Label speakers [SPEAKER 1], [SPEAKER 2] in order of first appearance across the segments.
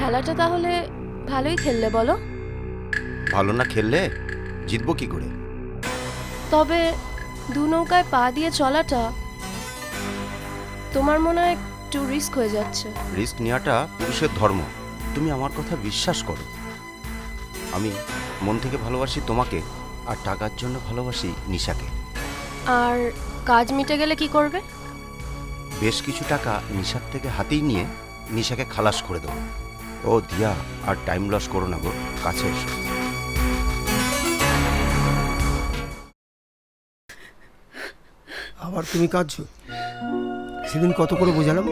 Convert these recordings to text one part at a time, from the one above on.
[SPEAKER 1] খেলাটা তাহলে ভালোই খেললে বলো।
[SPEAKER 2] ভালো না খেললে জিতবো কি করে?
[SPEAKER 1] তবে দু নৌকায় পা দিয়ে চলাটা তোমার মনে হয় একটু রিস্ক হয়ে যাচ্ছে।
[SPEAKER 2] রিস্ক নেওয়াটা পুরুষের ধর্ম, তুমি আমার কথা বিশ্বাস করো। আমি মন থেকে ভালোবাসি তোমাকে, আর টাকার জন্য ভালোবাসি নিশাকে।
[SPEAKER 1] আর কাজ মিটে গেলে কি করবে?
[SPEAKER 2] বেশ কিছু টাকা নিশার থেকে হাতেই নিয়ে নিশাকে খালাস করে দেবো। ও দিয়া, আর টাইম লস করো না গো, কাছে এসো।
[SPEAKER 3] আবার তুমি কাঁদছো? সেদিন কত করে বোঝালাম,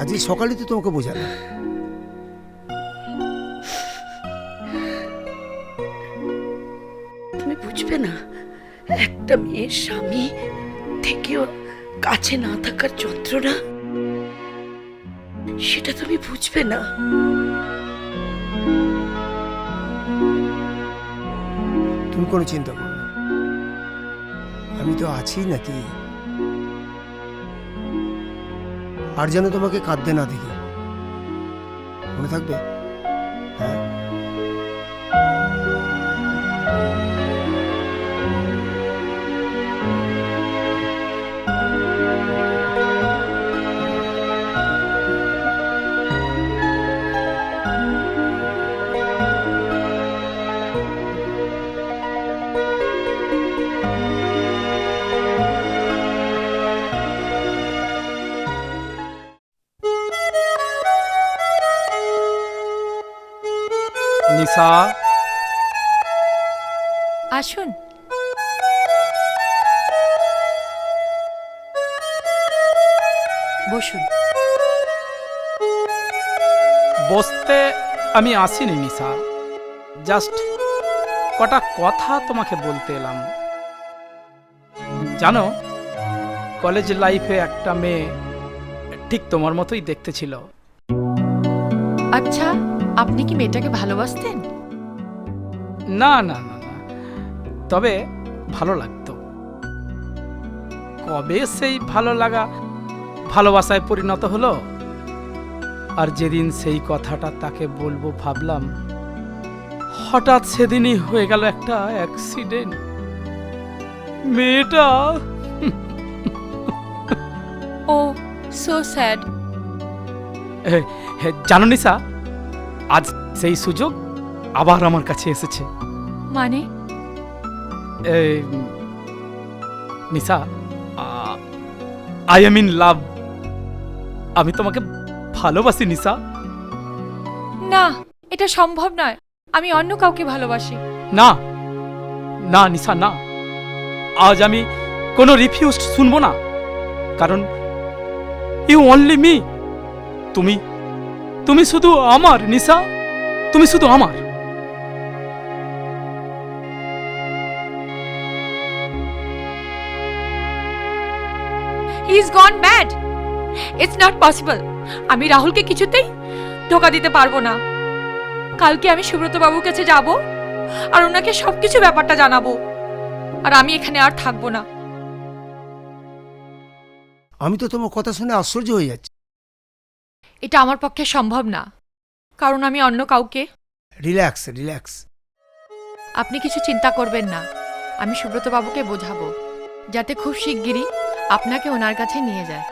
[SPEAKER 3] আজকে সকালে তো তোমাকে বোঝালাম।
[SPEAKER 4] তুমি বুঝবে না একটা মেয়ের স্বামী থেকেও কাছে না থাকার যন্ত্রণা, সেটা তুমি বুঝবে না।
[SPEAKER 3] তুমি কোনো চিন্তা করো না, আমি তো আছি নাকি। আর যেন তোমাকে কাঁদতে না দেখি, মনে থাকবে? হ্যাঁ।
[SPEAKER 5] নিশা,
[SPEAKER 1] আসুন। বসুন।
[SPEAKER 5] বসতে আমি আসিনি নিশা, জাস্ট কটা কথা তোমাকে বলতে এলাম। জানো, কলেজ লাইফে একটা মেয়ে ঠিক তোমার মতোই দেখতে ছিল।
[SPEAKER 6] আচ্ছা, আপনি কি মেয়েটাকে ভালোবাসতেন?
[SPEAKER 5] না না না না, তবে ভালো লাগতো। কবে সেই ভালো লাগা ভালোবাসায় পরিণত হলো, আর যেদিন সেই কথাটা তাকে বলবো ভাবলাম, হঠাৎ সেদিনই হয়ে গেল একটা অ্যাক্সিডেন্ট। মেয়েটা
[SPEAKER 6] ও সো স্যাড।
[SPEAKER 5] জানো নিশা, আজ সেই সুযোগ আবার আমার কাছে এসেছে।
[SPEAKER 6] মানে?
[SPEAKER 5] নিশা, আই এম ইন লাভ। আমি তোমাকে ভালোবাসি নিশা।
[SPEAKER 6] না, এটা সম্ভব নয়। আমি অন্য কাউকে ভালোবাসি।
[SPEAKER 5] না না নিশা, না, আজ আমি কোনো রিফিউজ শুনবো না, কারণ ইউ অনলি মি। তুমি তুমি শুধু আমার নিশা, তুমি শুধু আমার।
[SPEAKER 6] He is gone bad. It's not possible. আমি রাহুলকে কিছুতেই ধোকা দিতে পারবো না। কালকে আমি সুব্রত বাবুর কাছে যাব আর ওনাকে সবকিছু ব্যাপারটা জানাবো, আর আমি এখানে আর থাকবো না।
[SPEAKER 3] আমি তো তোমার কথা শুনে আশ্চর্য হয়ে যাচ্ছি।
[SPEAKER 6] এটা আমার পক্ষে সম্ভব না, কারণ আমি অন্য কাউকে।
[SPEAKER 3] Relax relax.
[SPEAKER 6] আপনি কিছু চিন্তা করবেন না, আমি সুব্রত বাবুকে বোঝাবো যাতে খুব শিগগিরই আপনাকে ওনার কাছে নিয়ে যায়।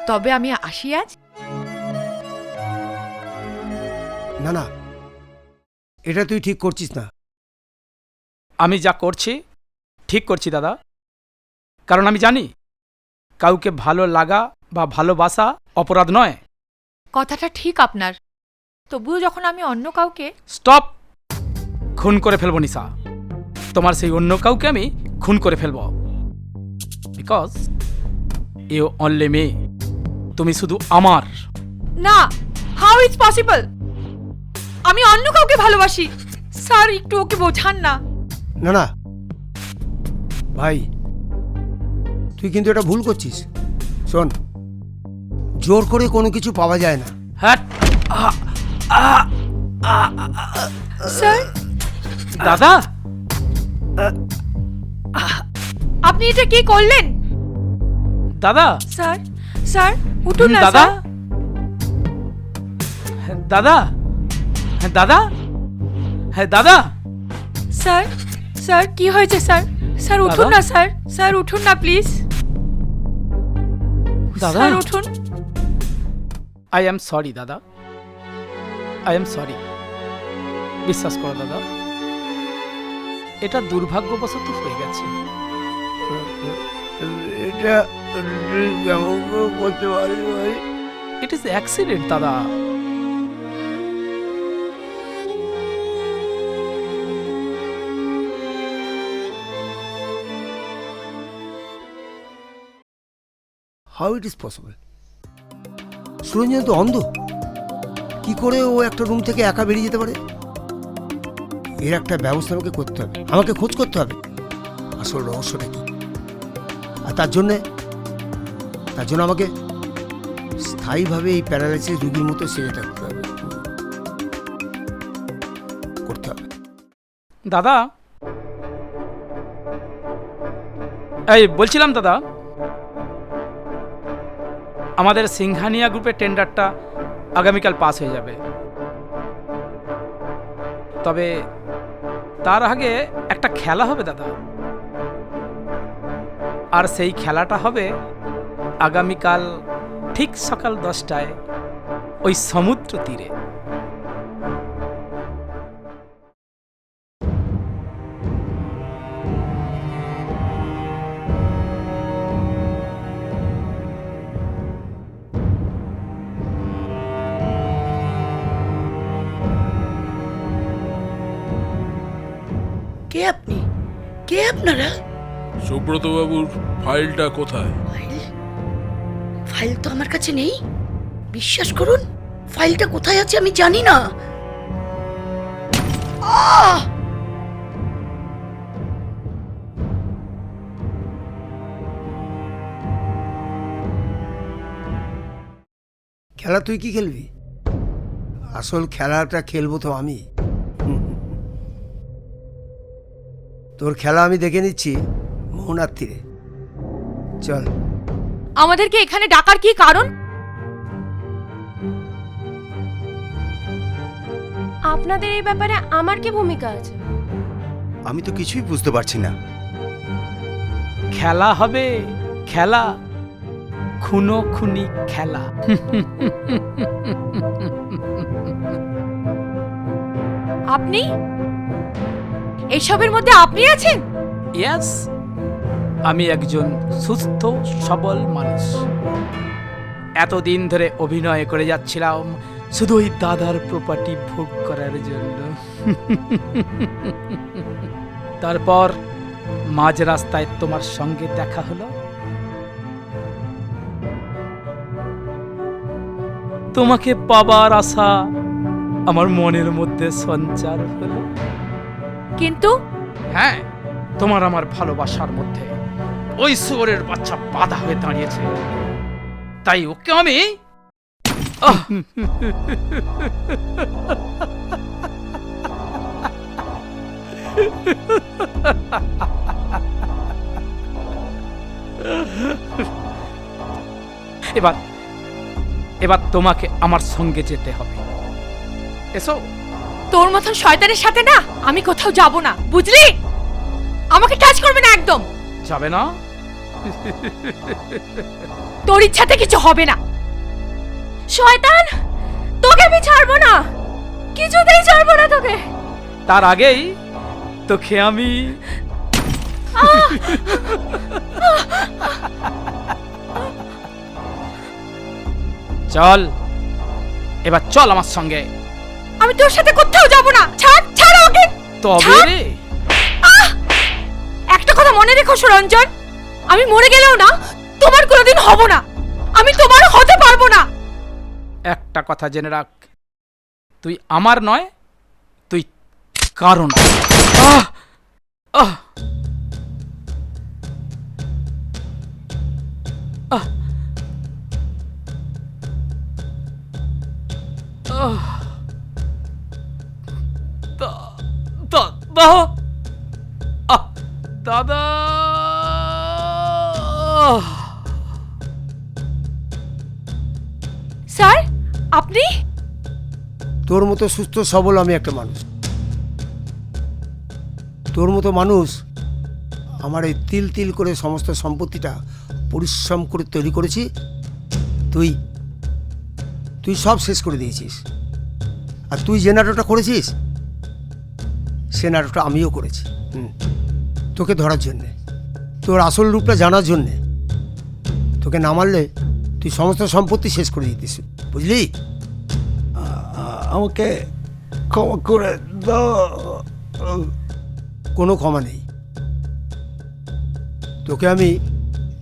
[SPEAKER 6] তবে আমি আসি আজ।
[SPEAKER 3] না না, এটা তুই ঠিক করছিস না।
[SPEAKER 5] আমি যা করছি ঠিক করছি দাদা, কারণ আমি জানি কাউকে ভালো লাগা বা ভালোবাসা অপরাধ নয়।
[SPEAKER 6] কথাটা ঠিক আপনার, তবুও যখন আমি অন্য কাউকে।
[SPEAKER 5] স্টপ! খুন করে ফেলবো নিশা, তোমার সেই অন্য কাউকে আমি খুন করে ফেলবো। বিকজ ইউ অনলি মি, তুমি শুধু আমার।
[SPEAKER 6] না, হাউ ইজ পসিবল? আমি অন্য কাউকে ভালোবাসি। স্যার, একটু ওকে বোঝান না।
[SPEAKER 3] না না ভাই, তুই কিন্তু এটা ভুল করছিস। শোন, জোর করে কোনো কিছু পাওয়া যায় না।
[SPEAKER 5] হ্যাঁ
[SPEAKER 6] স্যার,
[SPEAKER 5] দাদা,
[SPEAKER 6] আপনি এটা কি করলেন?
[SPEAKER 5] দাদা,
[SPEAKER 6] স্যার, স্যার উঠুন না
[SPEAKER 5] দাদা।
[SPEAKER 6] স্যার।
[SPEAKER 5] দাদা, হ্যাঁ দাদা, হ্যাঁ দাদা।
[SPEAKER 6] স্যার, স্যার কি হয়েছে স্যার? স্যার উঠুন
[SPEAKER 5] দাদা?
[SPEAKER 6] না স্যার, স্যার উঠুন না প্লিজ।
[SPEAKER 5] দাদা,
[SPEAKER 6] স্যার উঠুন।
[SPEAKER 5] আই এম সরি দাদা, আই এম সরি। বিশ্বাস করো দাদা, এটা দুর্ভাগ্যবশত হয়ে গেছে।
[SPEAKER 3] এটা কেমন করে করতে পারি ভাই?
[SPEAKER 5] ইট ইজ অ্যাক্সিডেন্ট দাদা।
[SPEAKER 3] How it is possible? Suranjan তো অন্ধ, কি করে ও একটা রুম থেকে একা বেরিয়ে যেতে পারে? এর একটা ব্যবস্থা আমাকে করতে হবে, আমাকে খোঁজ করতে হবে আসল রহস্যটা কি। আর তার জন্য আমাকে স্থায়ীভাবে এই প্যারালাইসিস রোগীর মতো সেরে থাকতে হবে, করতে হবে।
[SPEAKER 5] দাদা, এই বলছিলাম দাদা, আমাদের সিংহানিয়া গ্রুপের টেন্ডারটা আগামীকাল পাস হয়ে যাবে। তবে তার আগে একটা খেলা হবে দাদা, আর সেই খেলাটা হবে আগামীকাল ঠিক সকাল 10টায় ওই সমুদ্র তীরে।
[SPEAKER 4] কে আপনি? কে আপনারা?
[SPEAKER 7] সুব্রত বাবুর ফাইলটা কোথায়?
[SPEAKER 4] ফাইল? ফাইল তো আমার কাছে নেই। বিশ্বাস করুন, ফাইলটা কোথায় আছে আমি জানি না। আহ!
[SPEAKER 3] খেলা তুই কি খেলবি? আসল খেলাটা খেলবো তো আমি। তোর খেলা আমি দেখে নিচ্ছি মোহনার তীরে। চল।
[SPEAKER 6] আমাদেরকে এখানে ডাকার কি কারণ?
[SPEAKER 1] আপনাদের এই ব্যাপারে আমার কি ভূমিকা আছে?
[SPEAKER 2] আমি তো কিছুই বুঝতে পারছি না।
[SPEAKER 5] খেলা হবে, খেলা, খুনো খুনি খেলা।
[SPEAKER 6] আপনি এসবের মধ্যে আপনি আছেন?
[SPEAKER 5] ইয়েস, আমি একজন সুস্থ সবল মানুষ। এতদিন ধরে অভিনয় করে যাচ্ছিলাম শুধু ওই দাদার প্রপার্টি ভোগ করার জন্য। তারপর মাঝ রাস্তায় তোমার সঙ্গে দেখা হলো। তোমাকে পাবার আশা আমার মনের মধ্যে সঞ্চার হলো।
[SPEAKER 6] কিন্তু
[SPEAKER 5] হ্যাঁ, তোমার আমার ভালোবাসার মধ্যে ওই শুয়োরের বাচ্চা বাধা হয়ে দাঁড়িয়েছে। তাই ওকে আমি এবার তোমাকে আমার সঙ্গে যেতে হবে। এসো।
[SPEAKER 6] তোর মতন শয়তানের সাথে না আমি কোথাও যাব না, বুঝলি? আমাকে টাচ করবে না একদম।
[SPEAKER 5] যাবে না?
[SPEAKER 6] তোর ইচ্ছাতে কিছু হবে না।
[SPEAKER 1] শয়তান, তোকে আমি ছাড়বো না, কিছুতেই ছাড়বো না তোকে।
[SPEAKER 5] তার আগেই তোকে আমি চল, এবার চল আমার সঙ্গে।
[SPEAKER 6] আমি তোর সাথে কোথাও যাব না। ছাড়, ছাড় ওকে।
[SPEAKER 5] তবে রে,
[SPEAKER 6] একটা কথা মনে রেখো সুরঞ্জন, আমি মরে গেলেও না তোমার কোনোদিন হব না, আমি তোমার হতে পারবো না।
[SPEAKER 5] একটা কথা জেনে রাখ, তুই আমার নয়, তুই কারণ। আহ আহ আহ আহ দাদা, দাদা,
[SPEAKER 6] স্যার আপনি?
[SPEAKER 3] তোর মতো সুস্থ সবল আমি একটা মানুষ, তোর মতো মানুষ আমার এই তিল তিল করে সমস্ত সম্পত্তিটা পরিশ্রম করে তৈরি করেছি, তুই তুই সব শেষ করে দিয়েছিস। আর তুই যে নাটকটা করেছিস সে নাটকটা আমিও করেছি, তোকে ধরার জন্যে, তোর আসল রূপটা জানার জন্যে। তোকে না মারলে তুই সমস্ত সম্পত্তি শেষ করে দিতিস, বুঝলি?
[SPEAKER 8] আমাকে ক্ষমা করে দাও।
[SPEAKER 3] কোনো ক্ষমা নেই।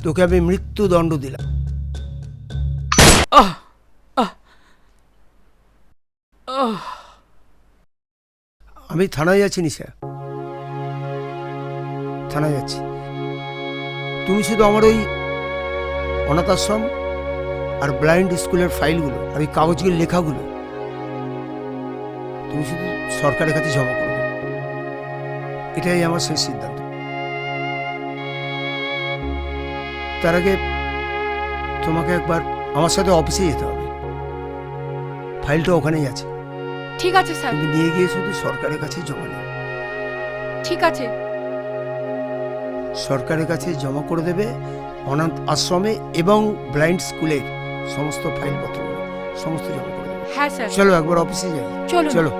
[SPEAKER 3] তোকে আমি মৃত্যুদণ্ড দিলাম।
[SPEAKER 5] আহ আহ আহ
[SPEAKER 3] আমি থানায় যাচ্ছি নিশা, থানায় যাচ্ছি। তুমি শুধু আমার ওই অনাথ আশ্রম আর ব্লাইন্ড স্কুলের ফাইলগুলো আর ওই কাগজগুলোর লেখাগুলো তুমি শুধু সরকারের কাছে জমা করবে, এটাই আমার শেষ সিদ্ধান্ত। তার আগে তোমাকে একবার আমার সাথে অফিসে যেতে হবে, ফাইলটা ওখানেই আছে।
[SPEAKER 6] ঠিক আছে স্যার,
[SPEAKER 3] তুমি নিয়ে গিয়ে শুধু সরকারের কাছে জমা নেবে,
[SPEAKER 6] ঠিক আছে।
[SPEAKER 3] সরকারের কাছে জমা করে দেবে অনাথ আশ্রমে এবং ব্লাইন্ড স্কুলের সমস্ত ফাইলপত্রগুলো সমস্ত জমা করে দেবে।
[SPEAKER 6] হ্যাঁ স্যার,
[SPEAKER 3] চলো একবার অফিসে যাই।
[SPEAKER 6] চলুন।
[SPEAKER 3] চলো।